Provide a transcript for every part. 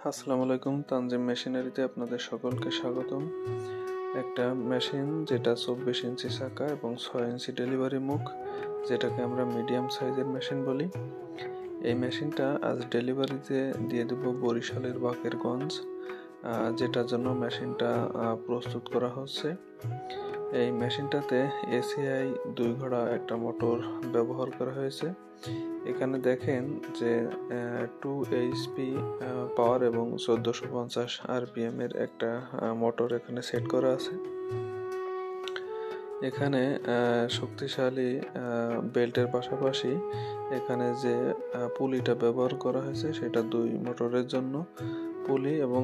আসসালামু আলাইকুম। তানজিম মেশিনারিতে আপনাদের সকলকে স্বাগতম। একটা মেশিন যেটা 24 ইঞ্চি চাকা এবং 6 ইঞ্চি ডেলিভারি মুখ, যেটাকে আমরা মিডিয়াম সাইজের মেশিন বলি। এই মেশিনটা আজ ডেলিভারিতে দিয়ে দেব বরিশালের বাকেরগঞ্জ, যেটার জন্য মেশিনটা প্রস্তুত করা হচ্ছে। এই মেশিনটাতে এসিআই 2 ঘোড়া একটা মোটর ব্যবহার করা হয়েছে। এখানে দেখেন যে 2 এইচপি পাওয়ার এবং 1450 আরপিএম এর একটা মোটর এখানে সেট করা আছে। এখানে শক্তিশালী বেল্টের পাশাপাশি এখানে যে পুলিটা ব্যবহার করা হয়েছে সেটা 2 মোটরের জন্য পুলি, এবং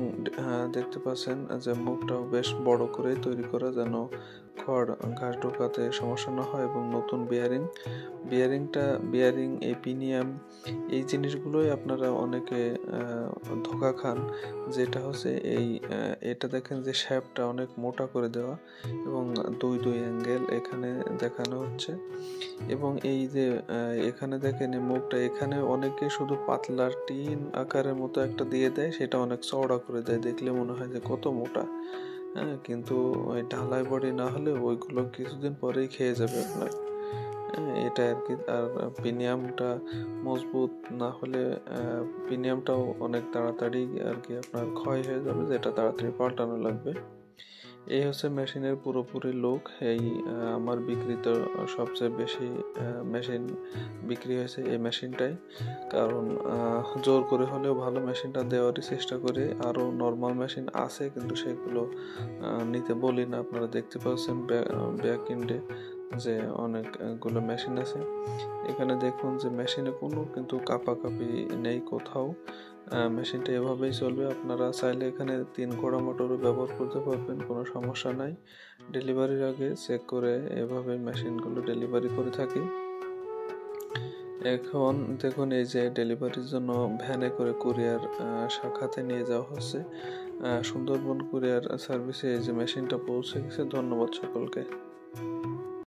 দেখতে পাচ্ছেন যে মুখটাও বেশ বড় করে তৈরি করা, যেন খড় ঘাস ঢোকাতে সমস্যা না হয়। এবং নতুন বিয়ারিং এপিনিয়াম এই জিনিসগুলোই আপনারা অনেকে ধোঁকা খান, যেটা হচ্ছে এটা দেখেন যে শ্যাপটা অনেক মোটা করে দেওয়া এবং দুই অ্যাঙ্গেল এখানে দেখানো হচ্ছে। এবং এই যে এখানে দেখেন মুখটা, এখানে অনেকে শুধু পাতলা টিন আকারের মতো একটা দিয়ে দেয়, সেটা অনেক চওড়া করে দেয়, দেখলে মনে হয় যে কত মোটা। কিন্তু ওই ঢালাই বডি না হলে ওইগুলো কিছুদিন পরেই খেয়ে যাবে আপনার। এটা আর কি। আর পিনিয়ামটা মজবুত না হলে পিনিয়ামটাও অনেক তাড়াতাড়ি আর কি আপনার ক্ষয় হয়ে যাবে, যেটা তাড়াতাড়ি পাল্টানো লাগবে। এই হচ্ছে মেশিনের পুরোপুরি লুক। এই আমার বিক্রিত সবচেয়ে বেশি মেশিন বিক্রি হয়েছে এই মেশিনটাই, কারণ জোর করে হলেও ভালো মেশিনটা দেওয়ারই চেষ্টা করি। আরও নর্মাল মেশিন আছে কিন্তু সেগুলো নিতে বলি না। আপনারা দেখতে পাচ্ছেন ব্যাক এন্ডে যে অনেকগুলো মেশিন আছে। এখানে দেখুন যে মেশিনে কোনো কিন্তু কাপাকাপি নেই কোথাও। মেশিনটা এভাবেই চলবে। আপনারা চাইলে এখানে 3 ঘোড়া মোটরও ব্যবহার করতে পারবেন, কোনো সমস্যা নাই। ডেলিভারির আগে চেক করে এভাবে মেশিনগুলো ডেলিভারি করে থাকি। এখন দেখুন এই যে ডেলিভারির জন্য ভ্যানে করে কুরিয়ার শাখাতে নিয়ে যাওয়া হচ্ছে। সুন্দরবন কুরিয়ার সার্ভিসে এই যে মেশিনটা পৌঁছে গেছে। ধন্যবাদ সকলকে।